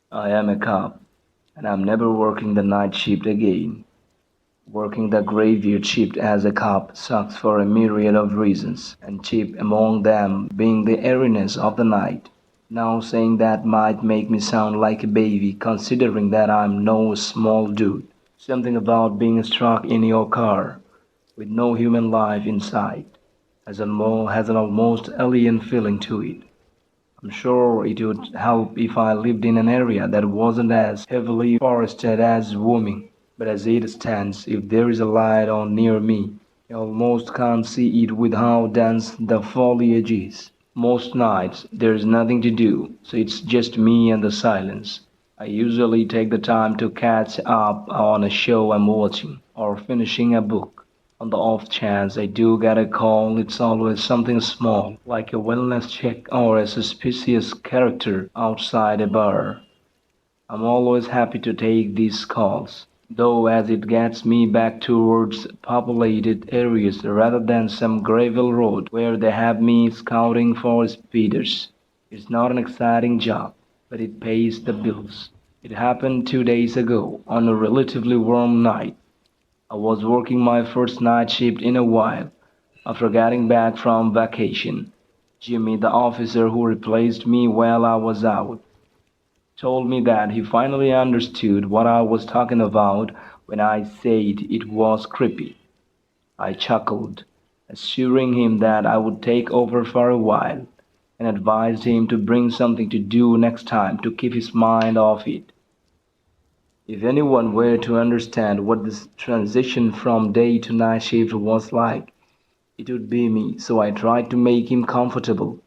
I am a cop, and I'm never working the night shift again. Working the graveyard shift as a cop sucks for a myriad of reasons, and chief among them being the airiness of the night. Now saying that might make me sound like a baby considering that I'm no small dude. Something about being struck in your car with no human life inside has an almost alien feeling to it. I'm sure it would help if I lived in an area that wasn't as heavily forested as Wyoming. But as it stands, if there is a light on near me, I almost can't see it with how dense the foliage is. Most nights there's nothing to do, so it's just me and the silence. I usually take the time to catch up on a show I'm watching or finishing a book. On the off chance I do get a call, it's always something small, like a wellness check or a suspicious character outside a bar. I'm always happy to take these calls, though as it gets me back towards populated areas rather than some gravel road where they have me scouting for speeders. It's not an exciting job, but it pays the bills. It happened 2 days ago on a relatively warm night. I was working my first night shift in a while after getting back from vacation. Jimmy, the officer who replaced me while I was out, told me that he finally understood what I was talking about when I said it was creepy. I chuckled, assuring him that I would take over for a while, and advised him to bring something to do next time to keep his mind off it. If anyone were to understand what this transition from day to night shift was like, it would be me, so I tried to make him comfortable.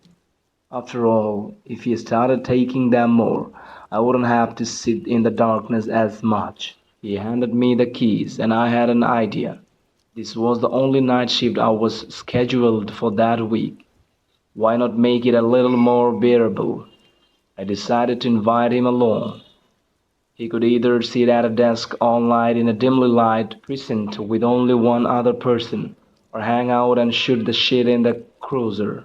After all, if he started taking them more, I wouldn't have to sit in the darkness as much. He handed me the keys, and I had an idea. This was the only night shift I was scheduled for that week. Why not make it a little more bearable? I decided to invite him along. He could either sit at a desk all night in a dimly lit precinct with only one other person, or hang out and shoot the shit in the cruiser.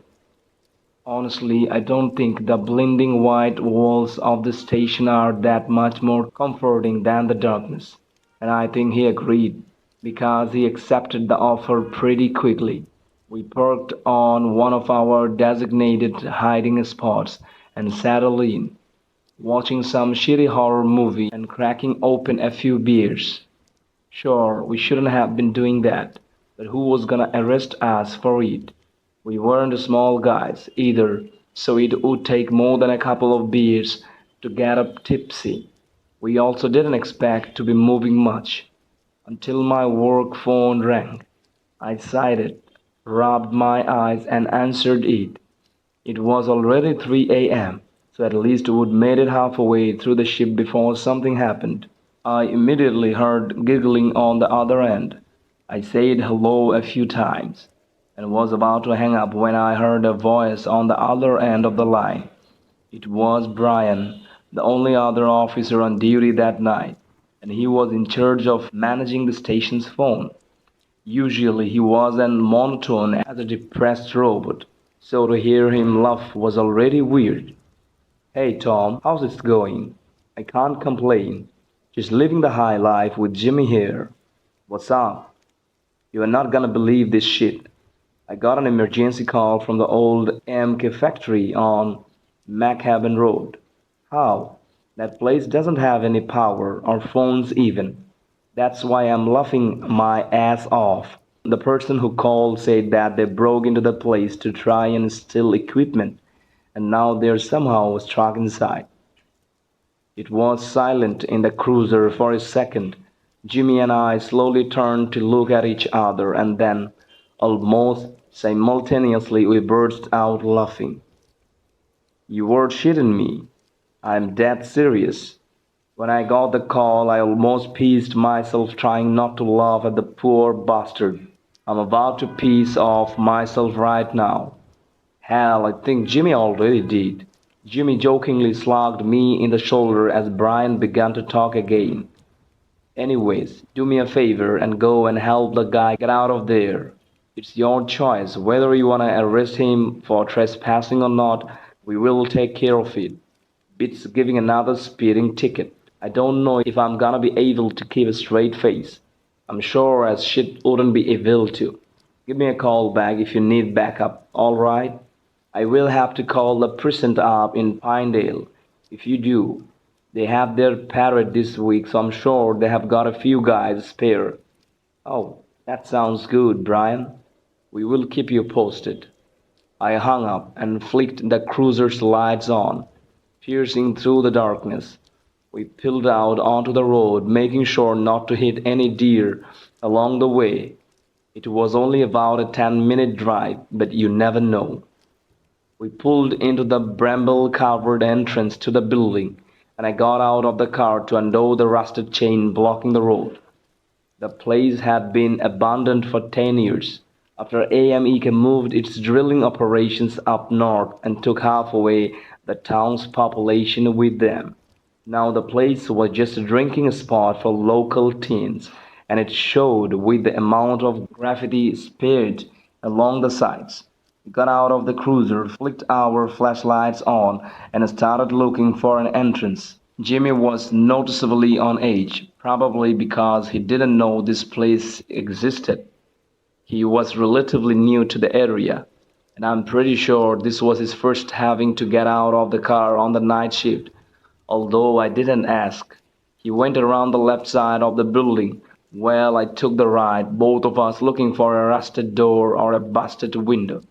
Honestly, I don't think the blinding white walls of the station are that much more comforting than the darkness, and I think he agreed, because he accepted the offer pretty quickly. We parked on one of our designated hiding spots and settled in, watching some shitty horror movie and cracking open a few beers. Sure, we shouldn't have been doing that, but who was gonna arrest us for it? We weren't small guys either, so it would take more than a couple of beers to get up tipsy. We also didn't expect to be moving much until my work phone rang. I sighed, rubbed my eyes, and answered it. It was already 3 a.m., so at least we'd made it halfway through the ship before something happened. I immediately heard giggling on the other end. I said hello a few times and was about to hang up when I heard a voice on the other end of the line. It was Brian, the only other officer on duty that night, and he was in charge of managing the station's phone. Usually he was as monotone as a depressed robot, so to hear him laugh was already weird. Hey Tom, how's it going? I can't complain. Just living the high life with Jimmy here. What's up? You're not gonna believe this shit. I got an emergency call from the old MK factory on McHaven Road. How? That place doesn't have any power or phones even. That's why I'm laughing my ass off. The person who called said that they broke into the place to try and steal equipment, and now they're somehow stuck inside. It was silent in the cruiser for a second. Jimmy and I slowly turned to look at each other, and then, almost simultaneously, we burst out laughing. You were shitting me. I'm dead serious. When I got the call, I almost pissed myself trying not to laugh at the poor bastard. I'm about to piss off myself right now. Hell, I think Jimmy already did. Jimmy jokingly slugged me in the shoulder as Brian began to talk again. Anyways, do me a favor and go and help the guy get out of there. It's your choice whether you wanna arrest him for trespassing or not. We will take care of it. Beats giving another speeding ticket. I don't know if I'm gonna be able to keep a straight face. I'm sure as shit wouldn't be able to. Give me a call back if you need backup, alright? I will have to call the precinct up in Pinedale. If you do, they have their parade this week, so I'm sure they have got a few guys spare. Oh, that sounds good, Brian. We will keep you posted. I hung up and flicked the cruiser's lights on, piercing through the darkness. We peeled out onto the road, making sure not to hit any deer along the way. It was only about a 10-minute drive, but you never know. We pulled into the bramble-covered entrance to the building, and I got out of the car to undo the rusted chain blocking the road. The place had been abandoned for 10 years, after AMEK moved its drilling operations up north and took half away the town's population with them. Now the place was just a drinking spot for local teens, and it showed with the amount of graffiti smeared along the sides. We got out of the cruiser, flicked our flashlights on, and started looking for an entrance. Jimmy was noticeably on edge, probably because he didn't know this place existed. He was relatively new to the area, and I'm pretty sure this was his first having to get out of the car on the night shift, although I didn't ask. He went around the left side of the building. Well, I took the right, both of us looking for a rusted door or a busted window.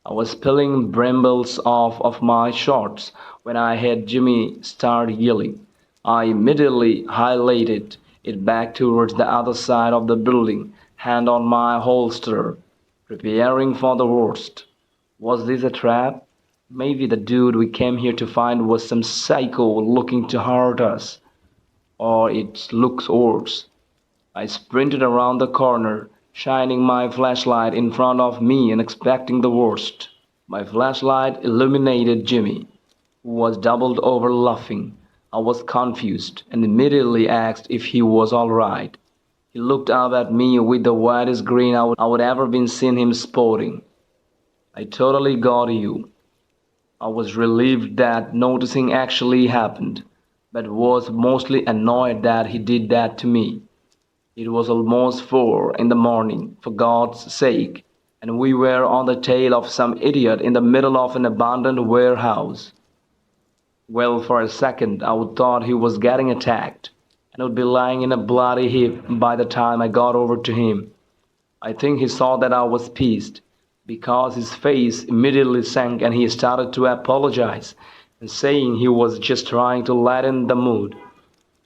I was peeling brambles off of my shorts when I heard Jimmy start yelling. I immediately highlighted it back towards the other side of the building, hand on my holster, preparing for the worst. Was this a trap? Maybe the dude we came here to find was some psycho looking to hurt us. Or it looks worse. I sprinted around the corner, shining my flashlight in front of me and expecting the worst. My flashlight illuminated Jimmy, who was doubled over laughing. I was confused and immediately asked if he was all right. He looked up at me with the widest grin I would ever been seen him sporting. I totally got you. I was relieved that noticing actually happened, but was mostly annoyed that he did that to me. It was almost 4 in the morning, for God's sake, and we were on the tail of some idiot in the middle of an abandoned warehouse. Well, for a second I would thought he was getting attacked, and would be lying in a bloody heap by the time I got over to him. I think he saw that I was pissed, because his face immediately sank and he started to apologize, and saying he was just trying to lighten the mood.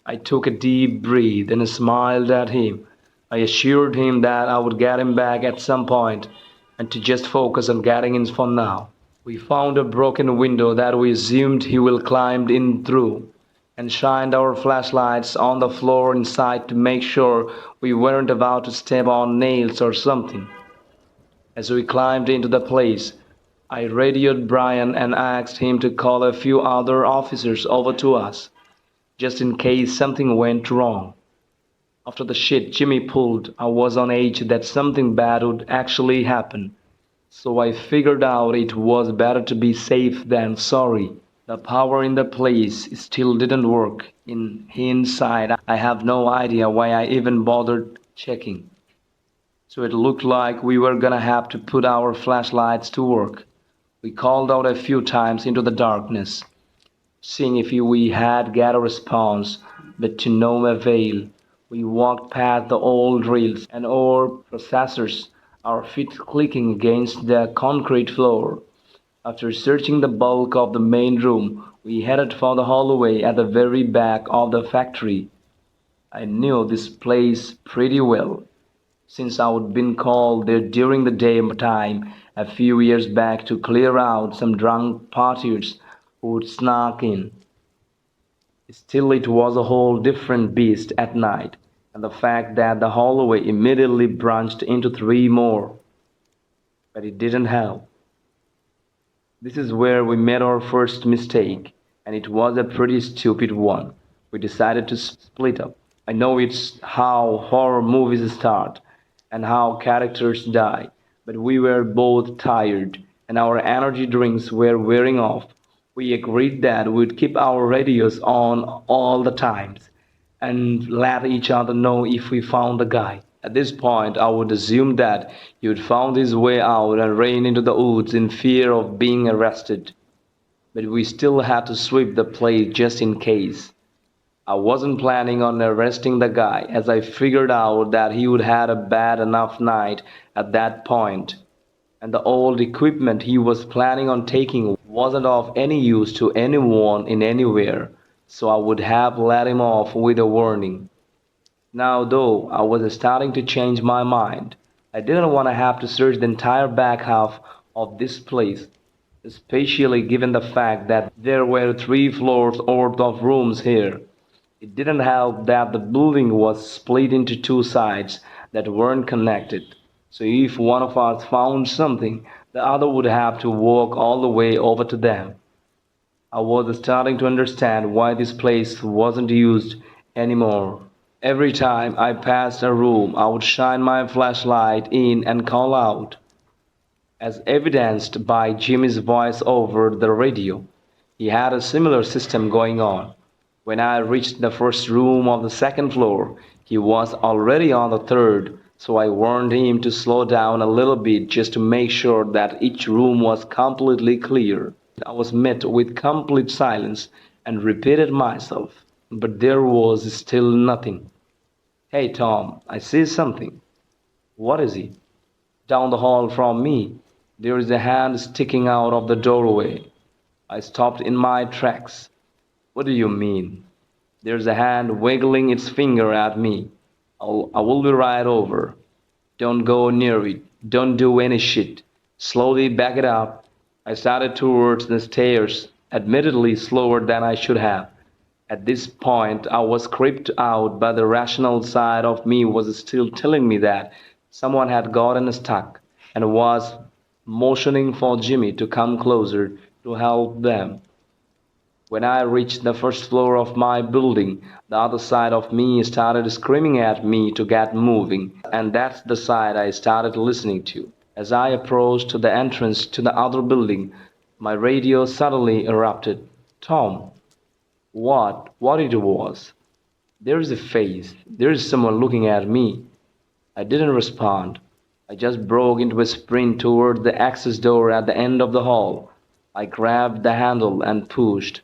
I took a deep breath and smiled at him. I assured him that I would get him back at some point and to just focus on getting in for now. We found a broken window that we assumed he will climb in through and shined our flashlights on the floor inside to make sure we weren't about to step on nails or something. As we climbed into the place, I radioed Brian and asked him to call a few other officers over to us, just in case something went wrong. After the shit Jimmy pulled, I was on edge that something bad would actually happen. So I figured out it was better to be safe than sorry. The power in the place still didn't work. In hindsight, I have no idea why I even bothered checking. So it looked like we were gonna have to put our flashlights to work. We called out a few times into the darkness, seeing if we had get a response, but to no avail. We walked past the old rails and ore processors, our feet clicking against the concrete floor. After searching the bulk of the main room, we headed for the hallway at the very back of the factory. I knew this place pretty well, since I'd been called there during the daytime a few years back to clear out some drunk partiers who'd snuck in. Still, it was a whole different beast at night, and the fact that the hallway immediately branched into 3 more. But it didn't help. This is where we made our first mistake, and it was a pretty stupid one. We decided to split up. I know it's how horror movies start and how characters die, but we were both tired and our energy drinks were wearing off. We agreed that we'd keep our radios on all the times and let each other know if we found the guy. At this point, I would assume that you'd found his way out and ran into the woods in fear of being arrested. But we still had to sweep the place just in case. I wasn't planning on arresting the guy, as I figured out that he would had a bad enough night at that point, and the old equipment he was planning on taking wasn't of any use to anyone in anywhere, so I would have let him off with a warning. Now, though, I was starting to change my mind. I didn't want to have to search the entire back half of this place, especially given the fact that there were 3 floors worth of rooms here. It didn't help that the building was split into 2 sides that weren't connected, so if one of us found something, the other would have to walk all the way over to them. I was starting to understand why this place wasn't used anymore. Every time I passed a room, I would shine my flashlight in and call out, as evidenced by Jimmy's voice over the radio. He had a similar system going on. When I reached the first room of the second floor, he was already on the third, so I warned him to slow down a little bit just to make sure that each room was completely clear. I was met with complete silence and repeated myself, but there was still nothing. Hey Tom, I see something. What is it? Down the hall from me, there is a hand sticking out of the doorway. I stopped in my tracks. What do you mean? There's a hand wiggling its finger at me. I will be right over. Don't go near it. Don't do any shit. Slowly back it up. I started towards the stairs, admittedly slower than I should have. At this point, I was creeped out, but the rational side of me was still telling me that someone had gotten stuck and was motioning for Jimmy to come closer to help them. When I reached the first floor of my building, the other side of me started screaming at me to get moving, and that's the side I started listening to. As I approached the entrance to the other building, my radio suddenly erupted. Tom, what it was? There is a face. There is someone looking at me. I didn't respond. I just broke into a sprint toward the access door at the end of the hall. I grabbed the handle and pushed.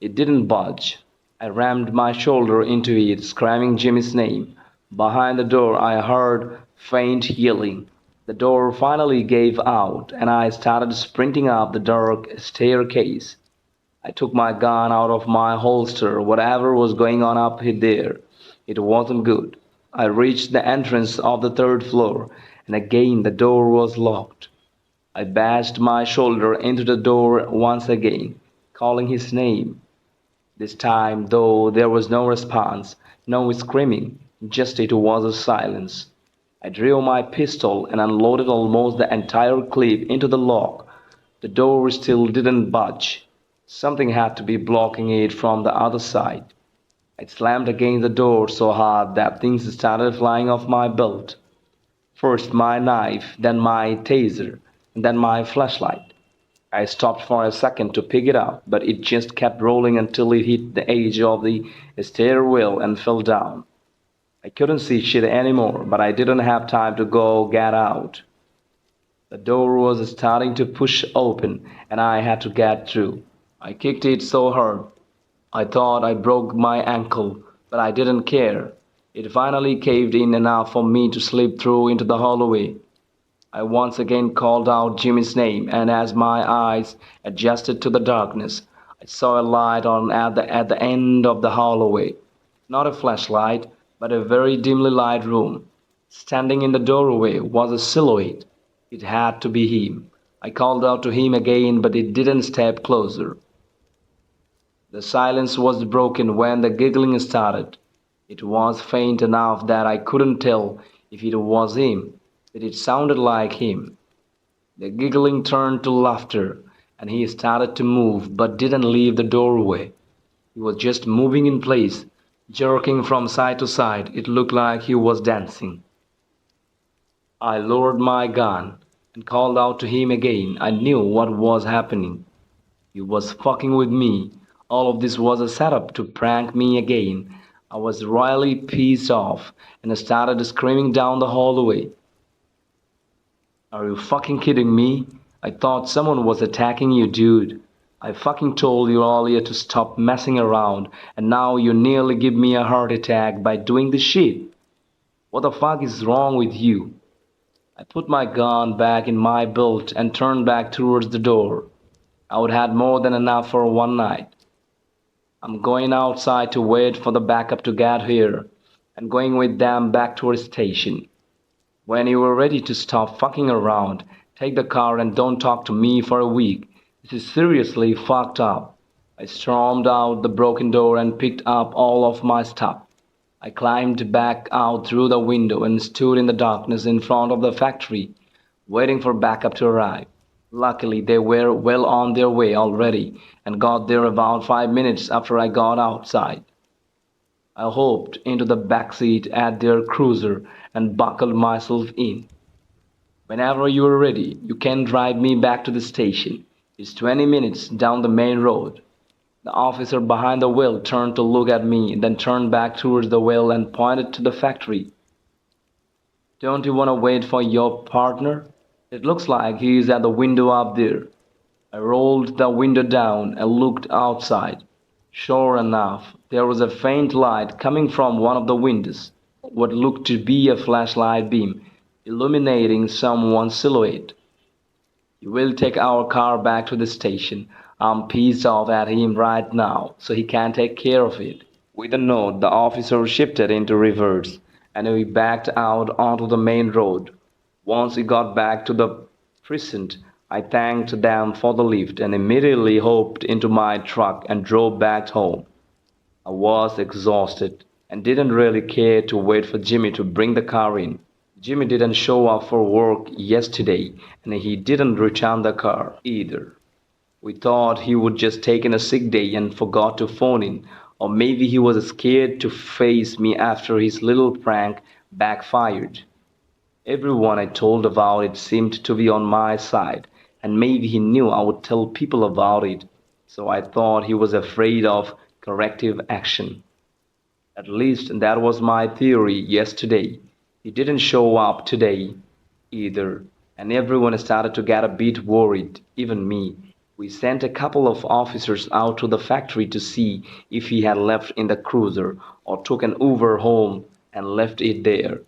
It didn't budge. I rammed my shoulder into it, screaming Jimmy's name. Behind the door, I heard faint yelling. The door finally gave out, and I started sprinting up the dark staircase. I took my gun out of my holster. Whatever was going on up there, it wasn't good. I reached the entrance of the third floor, and again the door was locked. I bashed my shoulder into the door once again, calling his name. This time, though, there was no response, no screaming, just it was a silence. I drew my pistol and unloaded almost the entire clip into the lock. The door still didn't budge. Something had to be blocking it from the other side. I slammed against the door so hard that things started flying off my belt. First my knife, then my taser, and then my flashlight. I stopped for a second to pick it up, but it just kept rolling until it hit the edge of the stairwell and fell down. I couldn't see shit anymore, but I didn't have time to go get out. The door was starting to push open, and I had to get through. I kicked it so hard. I thought I broke my ankle, but I didn't care. It finally caved in enough for me to slip through into the hallway. I once again called out Jimmy's name, and as my eyes adjusted to the darkness, I saw a light on at the end of the hallway. Not a flashlight, but a very dimly lighted room. Standing in the doorway was a silhouette. It had to be him. I called out to him again, but it didn't step closer. The silence was broken when the giggling started. It was faint enough that I couldn't tell if it was him, but it sounded like him. The giggling turned to laughter, and he started to move but didn't leave the doorway. He was just moving in place, jerking from side to side. It looked like he was dancing. I lowered my gun and called out to him again. I knew what was happening. He was fucking with me. All of this was a setup to prank me again. I was royally pissed off and I started screaming down the hallway. Are you fucking kidding me? I thought someone was attacking you, dude. I fucking told you earlier to stop messing around, and now you nearly give me a heart attack by doing this shit. What the fuck is wrong with you? I put my gun back in my belt and turned back towards the door. I would had more than enough for one night. I'm going outside to wait for the backup to get here, and going with them back to our station. When you are ready to stop fucking around, take the car and don't talk to me for a week. This is seriously fucked up. I stormed out the broken door and picked up all of my stuff. I climbed back out through the window and stood in the darkness in front of the factory, waiting for backup to arrive. Luckily, they were well on their way already and got there about 5 minutes after I got outside. I hopped into the back seat at their cruiser and buckled myself in. Whenever you are ready, you can drive me back to the station. It's 20 minutes down the main road. The officer behind the wheel turned to look at me, then turned back towards the wheel and pointed to the factory. Don't you want to wait for your partner? It looks like he is at the window up there. I rolled the window down and looked outside. Sure enough, there was a faint light coming from one of the windows, what looked to be a flashlight beam, illuminating someone's silhouette. You will take our car back to the station. I'm pissed off at him right now, so he can take care of it. With a nod, the officer shifted into reverse, and we backed out onto the main road. Once we got back to the precinct, I thanked them for the lift and immediately hopped into my truck and drove back home. I was exhausted and didn't really care to wait for Jimmy to bring the car in. Jimmy didn't show up for work yesterday and he didn't return the car either. We thought he would just taken a sick day and forgot to phone in, or maybe he was scared to face me after his little prank backfired. Everyone I told about it seemed to be on my side, and maybe he knew I would tell people about it, so I thought he was afraid of corrective action. At least that was my theory yesterday. He didn't show up today either, and everyone started to get a bit worried, even me. We sent a couple of officers out to the factory to see if he had left in the cruiser or took an Uber home and left it there.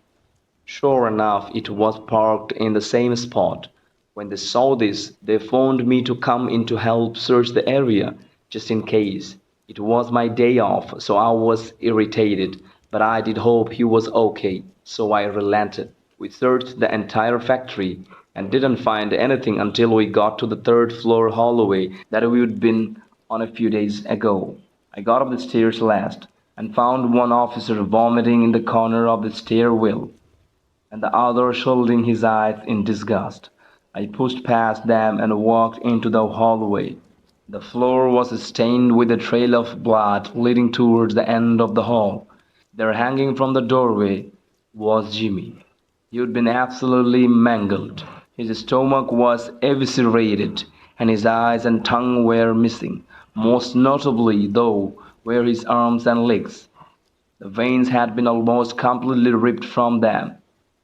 Sure enough, it was parked in the same spot. When they saw this, they phoned me to come in to help search the area, just in case. It was my day off, so I was irritated, but I did hope he was okay, so I relented. We searched the entire factory and didn't find anything until we got to the third floor hallway that we'd been on a few days ago. I got up the stairs last and found one officer vomiting in the corner of the stairwell and the other shielding his eyes in disgust. I pushed past them and walked into the hallway. The floor was stained with a trail of blood leading towards the end of the hall. There, hanging from the doorway, was Jimmy. He'd been absolutely mangled. His stomach was eviscerated, and his eyes and tongue were missing. Most notably, though, were his arms and legs. The veins had been almost completely ripped from them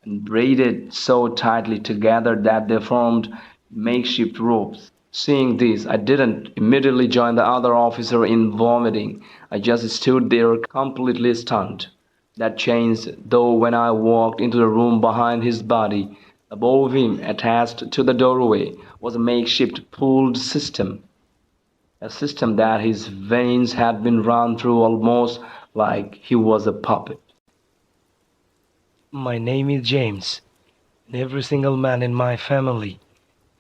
and braided so tightly together that they formed makeshift ropes. Seeing this, I didn't immediately join the other officer in vomiting. I just stood there completely stunned. That changed, though, when I walked into the room behind his body. Above him, attached to the doorway, was a makeshift pulled system. A system that his veins had been run through almost like he was a puppet. My name is James, and every single man in my family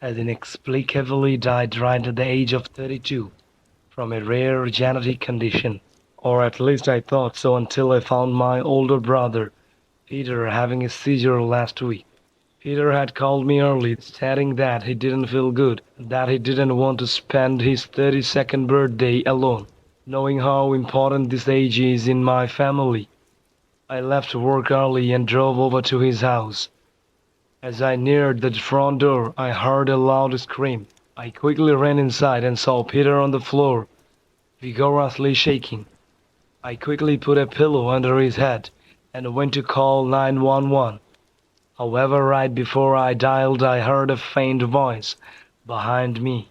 has inexplicably died right at the age of 32 from a rare genetic condition. Or at least I thought so until I found my older brother, Peter, having a seizure last week. Peter had called me early, stating that he didn't feel good, and that he didn't want to spend his 32nd birthday alone. Knowing how important this age is in my family, I left work early and drove over to his house. As I neared the front door, I heard a loud scream. I quickly ran inside and saw Peter on the floor, vigorously shaking. I quickly put a pillow under his head and went to call 911. However, right before I dialed, I heard a faint voice behind me.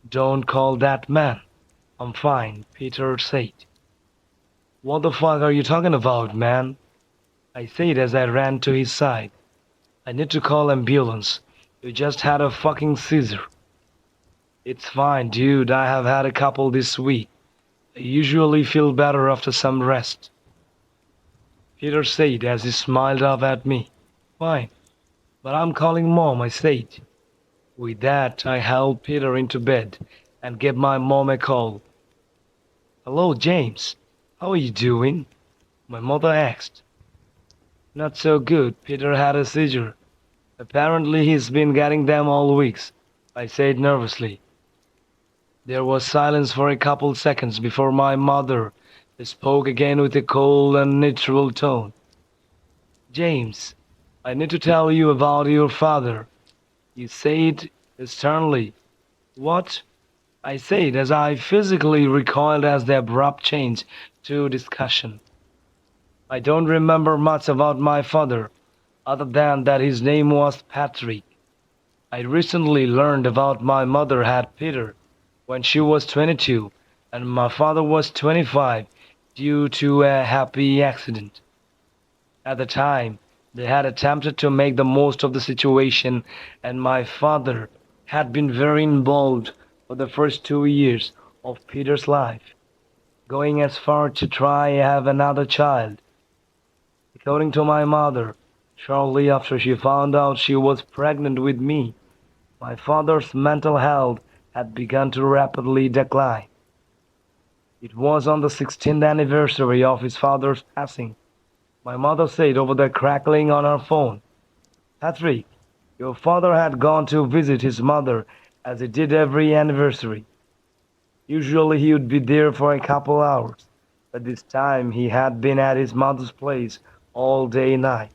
"Don't call that man. I'm fine," Peter said. "What the fuck are you talking about, man?" I said as I ran to his side. "I need to call ambulance. You just had a fucking seizure." "It's fine, dude. I have had a couple this week. I usually feel better after some rest," Peter said as he smiled up at me. "Fine. But I'm calling mom," I said. With that, I helped Peter into bed and gave my mom a call. "Hello, James. How are you doing?" my mother asked. "Not so good. Peter had a seizure. Apparently he's been getting them all weeks," I said nervously. There was silence for a couple seconds before my mother spoke again with a cold and neutral tone. "James, I need to tell you about your father," you said sternly. "What?" I said as I physically recoiled as the abrupt change to discussion. "I don't remember much about my father, other than that his name was Patrick. I recently learned about my mother had Peter when she was 22 and my father was 25 due to a happy accident. At the time, they had attempted to make the most of the situation, and my father had been very involved for the first 2 years of Peter's life, going as far to try have another child. According to my mother, shortly after she found out she was pregnant with me, my father's mental health had begun to rapidly decline. It was on the 16th anniversary of his father's passing. My mother said over the crackling on her phone, "Patrick, your father had gone to visit his mother as he did every anniversary. Usually he would be there for a couple hours, but this time he had been at his mother's place all day and night."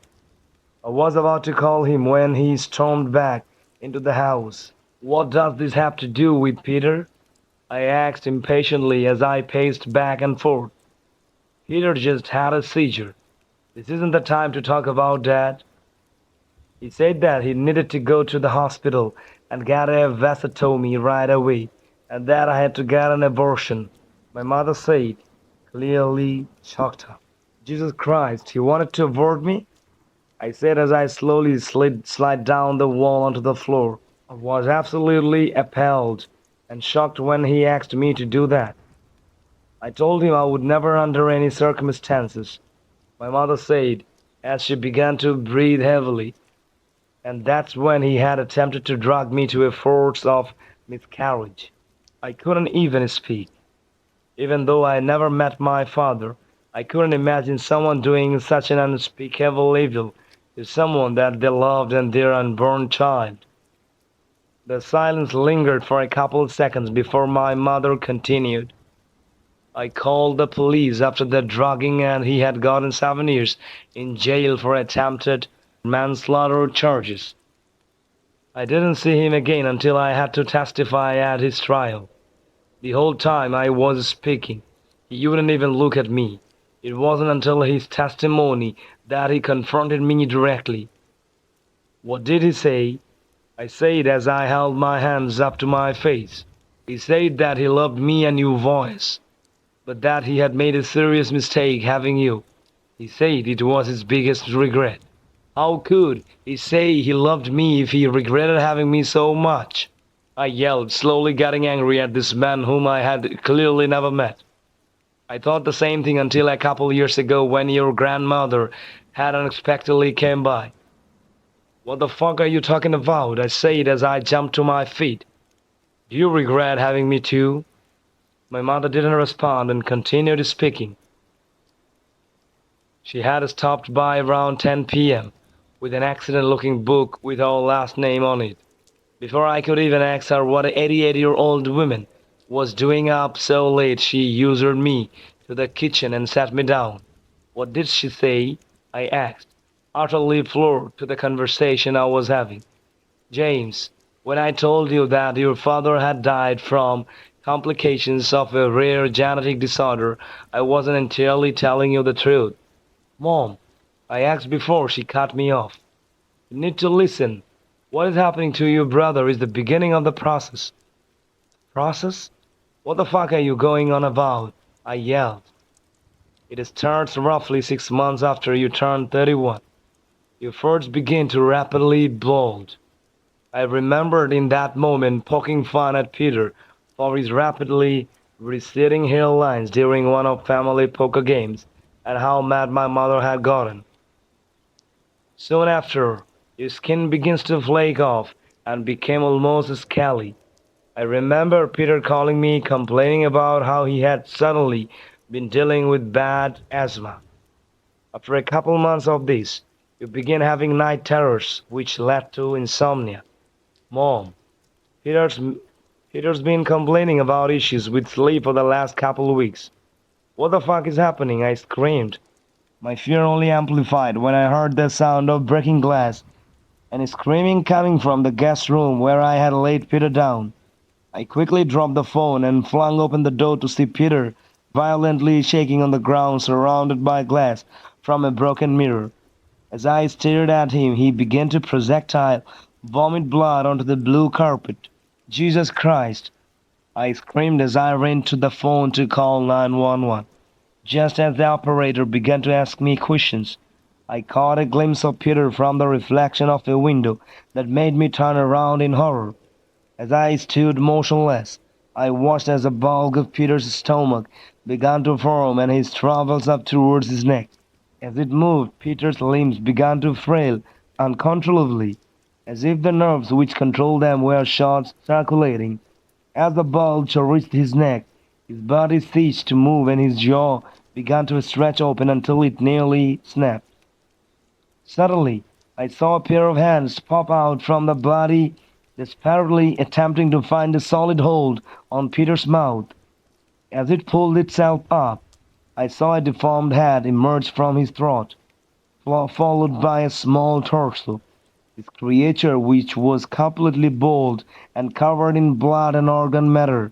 I was about to call him when he stormed back into the house. "What does this have to do with Peter?" I asked impatiently as I paced back and forth. "Peter just had a seizure. This isn't the time to talk about that." He said that he needed to go to the hospital and get a vasectomy right away, and that I had to get an abortion, my mother said, clearly shocked her. "Jesus Christ, he wanted to abort me?" I said as I slowly slid down the wall onto the floor. I was absolutely appalled and shocked when he asked me to do that. I told him I would never under any circumstances, my mother said as she began to breathe heavily, and that's when he had attempted to drag me to a force of miscarriage. I couldn't even speak. Even though I never met my father, I couldn't imagine someone doing such an unspeakable evil to someone that they loved and their unborn child. The silence lingered for a couple of seconds before my mother continued. "I called the police after the drugging and he had gotten 7 years in jail for attempted manslaughter charges. I didn't see him again until I had to testify at his trial. The whole time I was speaking, he wouldn't even look at me. It wasn't until his testimony that he confronted me directly." "What did he say?" I said as I held my hands up to my face. "He said that he loved me and your voice, but that he had made a serious mistake having you. He said it was his biggest regret." "How could he say he loved me if he regretted having me so much?" I yelled, slowly getting angry at this man whom I had clearly never met. "I thought the same thing until a couple years ago when your grandmother had unexpectedly came by." "What the fuck are you talking about?" I said as I jumped to my feet. "Do you regret having me too?" My mother didn't respond and continued speaking. She had stopped by around 10 p.m. with an accident-looking book with our last name on it. Before I could even ask her what an 88-year-old woman was doing up so late, she ushered me to the kitchen and sat me down. "What did she say?" I asked, utterly floored to the conversation I was having. "James, When I told you that your father had died from complications of a rare genetic disorder, I wasn't entirely telling you the truth. Mom, I asked before she cut me off. You need to listen. What is happening to your brother is the beginning of the process. Process? What the fuck are you going on about? I yelled. It starts roughly 6 months after you turn 31. Your first begin to rapidly build. I remembered in that moment poking fun at Peter for his rapidly receding hairlines during one of family poker games and how mad my mother had gotten. Soon after, your skin begins to flake off and became almost scaly. I remember Peter calling me complaining about how he had suddenly been dealing with bad asthma. After a couple months of this, you begin having night terrors, which led to insomnia. Mom, Peter's, Peter's been complaining about issues with sleep for the last couple of weeks. What the fuck is happening? I screamed. My fear only amplified when I heard the sound of breaking glass and screaming coming from the guest room where I had laid Peter down. I quickly dropped the phone and flung open the door to see Peter violently shaking on the ground surrounded by glass from a broken mirror. As I stared at him, he began to projectile vomit blood onto the blue carpet. Jesus Christ! I screamed as I ran to the phone to call 911. Just as the operator began to ask me questions, I caught a glimpse of Peter from the reflection of a window that made me turn around in horror. As I stood motionless, I watched as the bulk of Peter's stomach began to form and his travels up towards his neck. As it moved, Peter's limbs began to frail uncontrollably, as if the nerves which controlled them were short circulating. As the bulge reached his neck, his body ceased to move and his jaw began to stretch open until it nearly snapped. Suddenly, I saw a pair of hands pop out from the body, desperately attempting to find a solid hold on Peter's mouth. As it pulled itself up, I saw a deformed head emerge from his throat, followed by a small torso. This creature, which was completely bald and covered in blood and organ matter,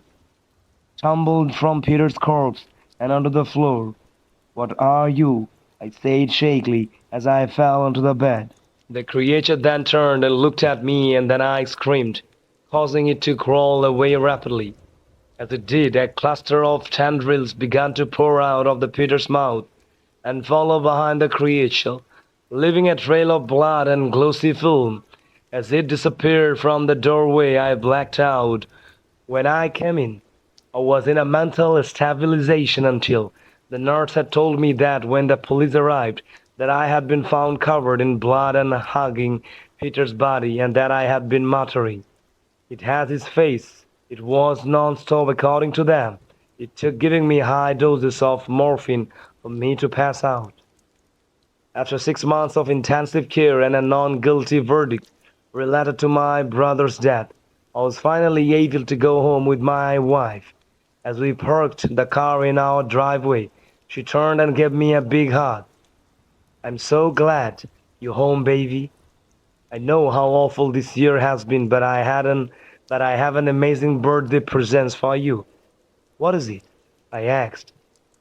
tumbled from Peter's corpse and onto the floor. "What are you?" I said shakily as I fell onto the bed. The creature then turned and looked at me, and then I screamed, causing it to crawl away rapidly. As it did, a cluster of tendrils began to pour out of the Peter's mouth and follow behind the creature, leaving a trail of blood and glossy film. As it disappeared from the doorway, I blacked out. When I came in, I was in a mental stabilization until the nurse had told me that when the police arrived, that I had been found covered in blood and hugging Peter's body, and that I had been muttering, "It has his face." It was non-stop according to them. It took giving me high doses of morphine for me to pass out. After 6 months of intensive care and a non-guilty verdict related to my brother's death, I was finally able to go home with my wife. As we parked the car in our driveway, she turned and gave me a big hug. "I'm so glad you're home, baby. I know how awful this year has been, but I have an amazing birthday present for you." "What is it?" I asked,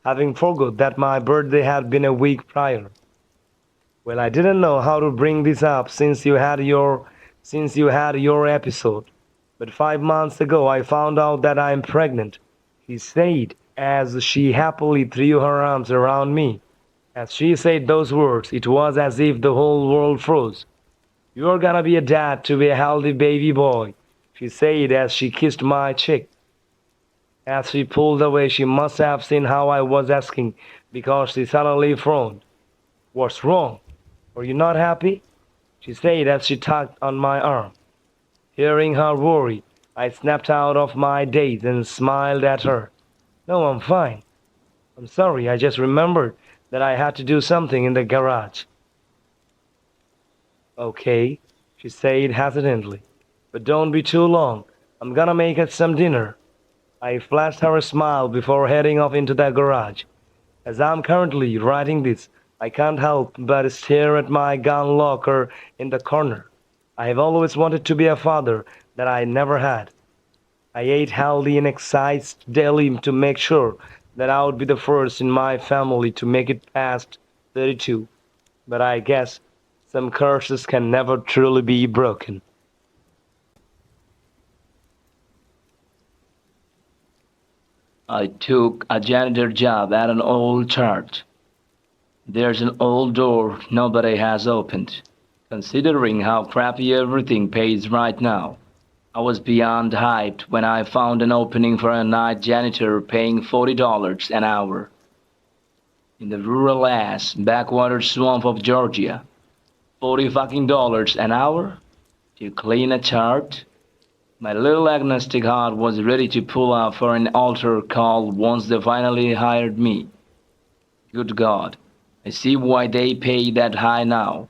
having forgot that my birthday had been a week prior. "Well, I didn't know how to bring this up since you had your episode, but 5 months ago I found out that I'm pregnant," she said as she happily threw her arms around me. As she said those words, it was as if the whole world froze. "You're gonna be a dad to be a healthy baby boy," she said as she kissed my cheek. As she pulled away, she must have seen how I was asking, because she suddenly frowned. "What's wrong? Are you not happy?" she said as she tugged on my arm. Hearing her worry, I snapped out of my daze and smiled at her. "No, I'm fine. I'm sorry, I just remembered that I had to do something in the garage." "Okay," she said hesitantly, "but don't be too long. I'm gonna make us some dinner." I flashed her a smile before heading off into the garage. As I'm currently writing this, I can't help but stare at my gun locker in the corner. I have always wanted to be a father, that I never had. I ate healthy and exercised daily to make sure that I would be the first in my family to make it past 32. But I guess some curses can never truly be broken. I took a janitor job at an old church. There's an old door nobody has opened. Considering how crappy everything pays right now, I was beyond hyped when I found an opening for a night janitor paying $40 an hour in the rural ass backwater swamp of Georgia. 40 fucking dollars an hour to clean a chart? My little agnostic heart was ready to pull out for an altar call once they finally hired me. Good God, I see why they pay that high now.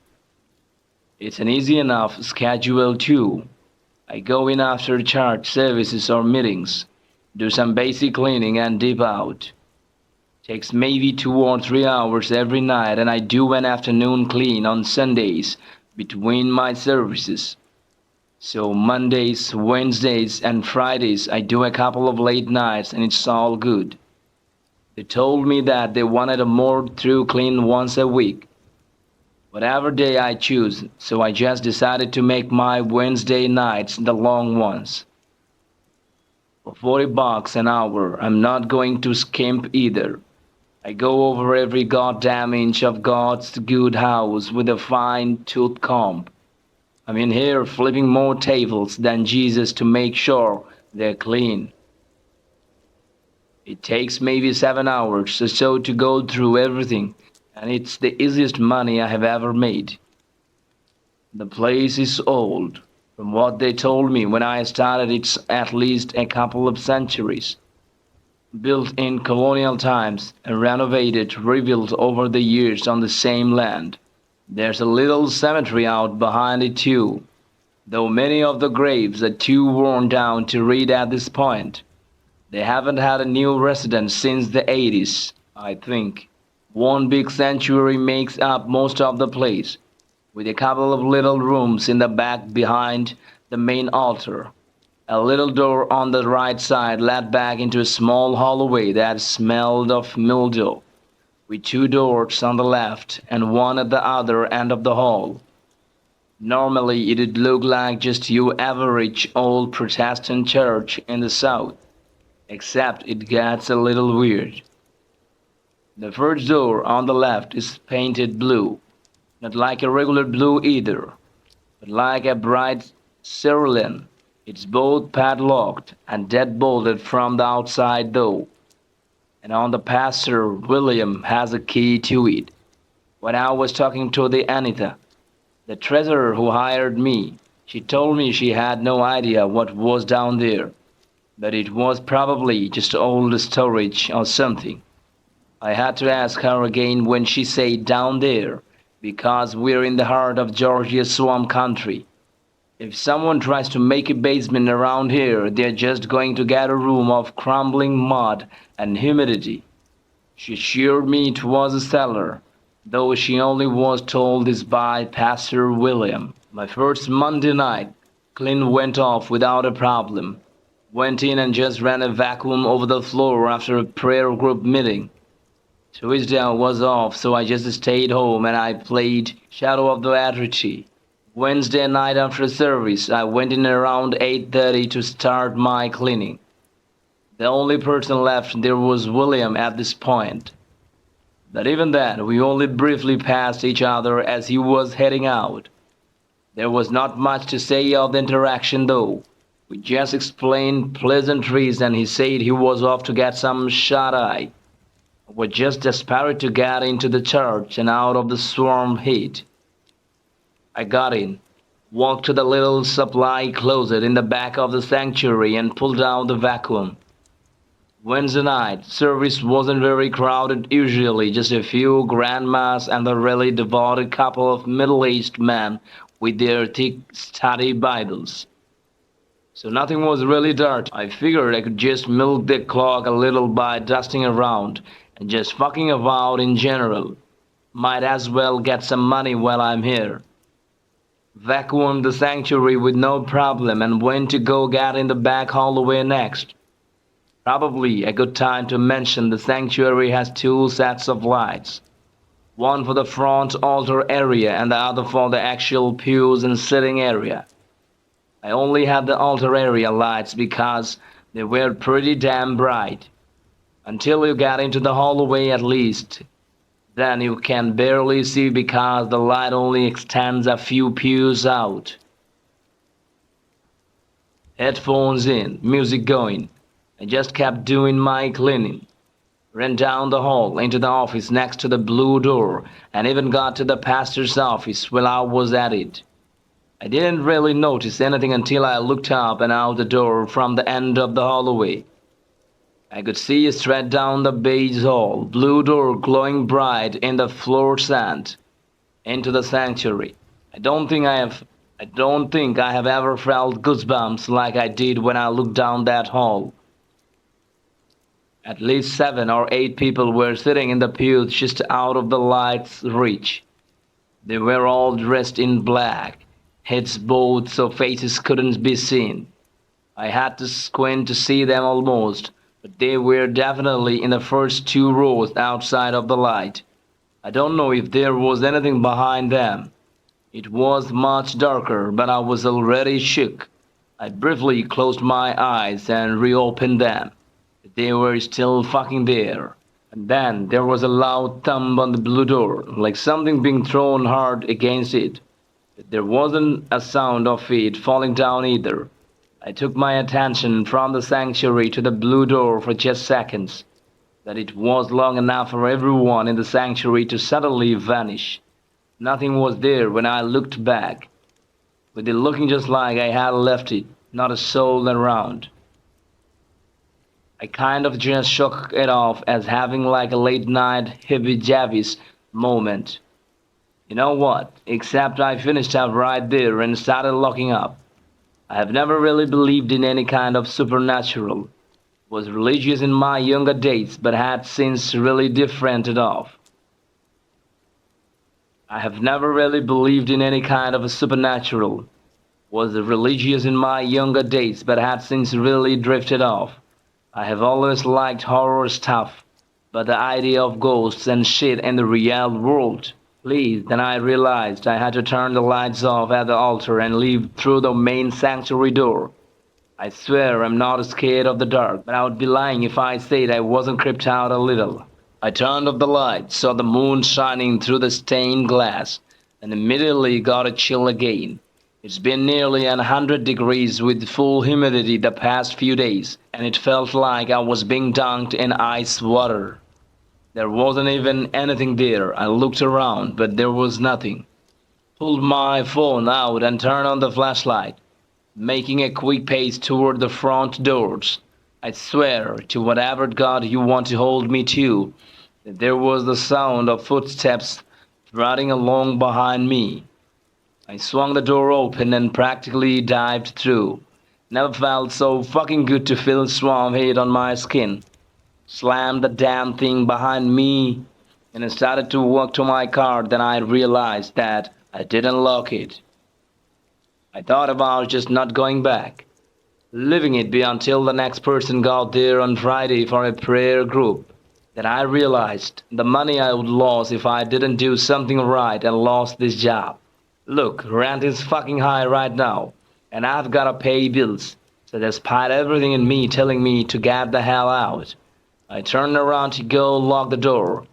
It's an easy enough schedule too. I go in after church services or meetings, do some basic cleaning and dip out. Takes maybe 2 or 3 hours every night, and I do an afternoon clean on Sundays between my services. So Mondays, Wednesdays, and Fridays I do a couple of late nights and it's all good. They told me that they wanted a more through clean once a week. Whatever day I choose, so I just decided to make my Wednesday nights the long ones. For 40 bucks an hour, I'm not going to skimp either. I go over every goddamn inch of God's good house with a fine tooth comb. I'm in here flipping more tables than Jesus to make sure they're clean. It takes maybe 7 hours or so to go through everything, and it's the easiest money I have ever made. The place is old. From what they told me when I started, it's at least a couple of centuries. Built in colonial times and renovated, rebuilt over the years on the same land. There's a little cemetery out behind it too, though many of the graves are too worn down to read at this point. They haven't had a new resident since the 80s, I think. One big sanctuary makes up most of the place, with a couple of little rooms in the back behind the main altar. A little door on the right side led back into a small hallway that smelled of mildew, with two doors on the left and one at the other end of the hall. Normally it'd look like just your average old Protestant church in the South, except it gets a little weird. The first door on the left is painted blue, not like a regular blue either, but like a bright cerulean. It's both padlocked and dead-bolted from the outside though, and on the pastor William has a key to it. When I was talking to the Anita, the treasurer who hired me, she told me she had no idea what was down there, but it was probably just old storage or something. I had to ask her again when she said down there, because we're in the heart of Georgia swamp country. If someone tries to make a basement around here, they're just going to get a room of crumbling mud and humidity. She assured me it was a cellar, though she only was told this by Pastor William. My first Monday night, clean went off without a problem. Went in and just ran a vacuum over the floor after a prayer group meeting. Tuesday was off, so I just stayed home and I played Shadow of the Adrity. Wednesday night after service, I went in around 8:30 to start my cleaning. The only person left there was William at this point. But even then, we only briefly passed each other as he was heading out. There was not much to say of the interaction though. We just explained pleasantries and he said he was off to get some shut-eye. We're just desperate to get into the church and out of the swarm heat. I got in, walked to the little supply closet in the back of the sanctuary and pulled out the vacuum. Wednesday night, service wasn't very crowded usually, just a few grandmas and a really devoted couple of middle-aged men with their thick study Bibles. So nothing was really dirty. I figured I could just milk the clock a little by dusting around and just fucking about in general. Might as well get some money while I'm here. vacuumed the sanctuary with no problem, and went to go get in the back hallway next. Probably a good time to mention the sanctuary has two sets of lights. One for the front altar area and the other for the actual pews and sitting area. I only had the altar area lights because they were pretty damn bright. Until you get into the hallway at least. Then you can barely see because the light only extends a few pews out. Headphones in, music going. I just kept doing my cleaning. Ran down the hall into the office next to the blue door and even got to the pastor's office while I was at it. I didn't really notice anything until I looked up and out the door from the end of the hallway. I could see straight down the beige hall, blue door glowing bright in the floor sand, into the sanctuary. I don't think I have ever felt goosebumps like I did when I looked down that hall. At least 7 or 8 people were sitting in the pews just out of the light's reach. They were all dressed in black, heads bowed so faces couldn't be seen. I had to squint to see them almost, but they were definitely in the first 2 rows outside of the light. I don't know if there was anything behind them. It was much darker, but I was already shook. I briefly closed my eyes and reopened them. They were still fucking there. And then there was a loud thump on the blue door, like something being thrown hard against it. There wasn't a sound of it falling down either. I took my attention from the sanctuary to the blue door for just seconds. That it was long enough for everyone in the sanctuary to suddenly vanish. Nothing was there when I looked back, with it looking just like I had left it, not a soul around. I kind of just shook it off as having like a late night heebie-jeebies moment. You know what? Except I finished up right there and started locking up. I have never really believed in any kind of supernatural. Was religious in my younger days, but had since really differented off. I have never really believed in any kind of a supernatural. Was religious in my younger days, but had since really drifted off. I have always liked horror stuff, but the idea of ghosts and shit in the real world. Please, then I realized I had to turn the lights off at the altar and leave through the main sanctuary door. I swear I'm not scared of the dark, but I would be lying if I said I wasn't creeped out a little. I turned off the lights, saw the moon shining through the stained glass, and immediately got a chill again. It's been nearly 100 degrees with full humidity the past few days, and it felt like I was being dunked in ice water. There wasn't even anything there. I looked around, but there was nothing. Pulled my phone out and turned on the flashlight, making a quick pace toward the front doors. I swear to whatever God you want to hold me to, that there was the sound of footsteps trotting along behind me. I swung the door open and practically dived through. Never felt so fucking good to feel swamp heat on my skin. Slammed the damn thing behind me and I started to walk to my car. Then I realized that I didn't lock it. I thought about just not going back, leaving it be until the next person got there on Friday for a prayer group. Then I realized the money I would lose if I didn't do something right and lost this job. Look, rent is fucking high right now, and I've gotta pay bills. So despite everything in me telling me to get the hell out, I turned around to go lock the door.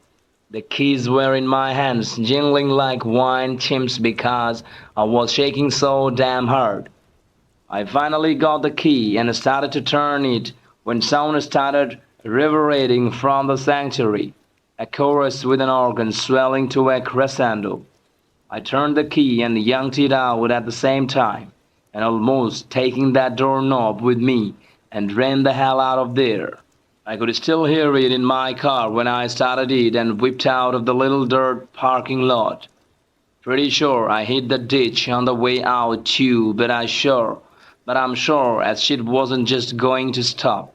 The keys were in my hands, jingling like wine chimps because I was shaking so damn hard. I finally got the key and started to turn it when sound started reverberating from the sanctuary, a chorus with an organ swelling to a crescendo. I turned the key and yanked it out at the same time, and almost taking that doorknob with me and ran the hell out of there. I could still hear it in my car when I started it and whipped out of the little dirt parking lot. Pretty sure I hit the ditch on the way out too, but I'm sure as shit wasn't just going to stop.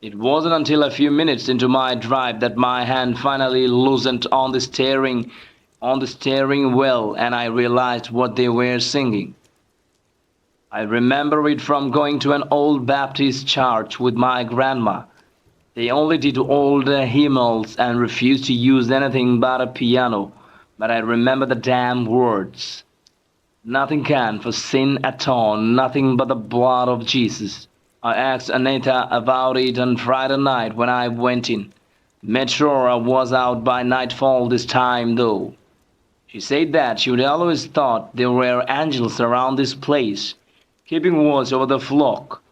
It wasn't until a few minutes into my drive that my hand finally loosened on the steering on the steering wheel and I realized what they were singing. I remember it from going to an old Baptist church with my grandma. They only did old hymnals and refused to use anything but a piano, but I remember the damn words. Nothing can for sin atone, nothing but the blood of Jesus. I asked Anita about it on Friday night when I went in. Made sure I was out by nightfall this time, though. She said that she'd always thought there were angels around this place, keeping watch over the flock.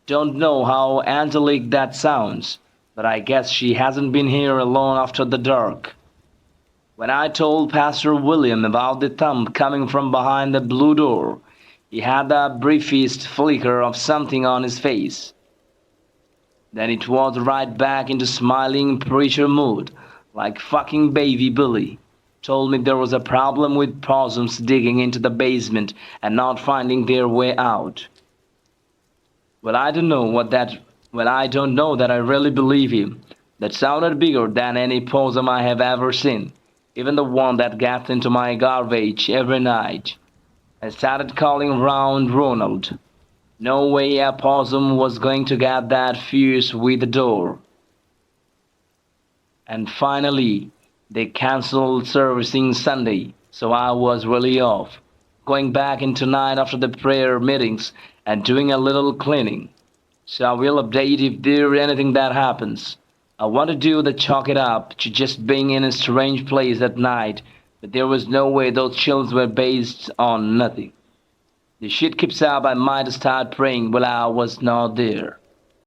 Don't know how angelic that sounds, but I guess she hasn't been here alone after the dark. When I told Pastor William about the thumb coming from behind the blue door, he had the briefest flicker of something on his face. Then it was right back into smiling preacher mood, like fucking baby Billy. Told me there was a problem with possums digging into the basement and not finding their way out. Well, I don't know what that. Well, I don't know that I really believe him. That sounded bigger than any possum I have ever seen, even the one that gets into my garbage every night. I started calling round Ronald. No way a possum was going to get that fierce with the door. And finally, they cancelled servicing Sunday, so I was really off. Going back in tonight after the prayer meetings and doing a little cleaning. So I will update if there's anything that happens. I want to do the chalk it up to just being in a strange place at night, but there was no way those chills were based on nothing. The shit keeps up, I might start praying while I was not there.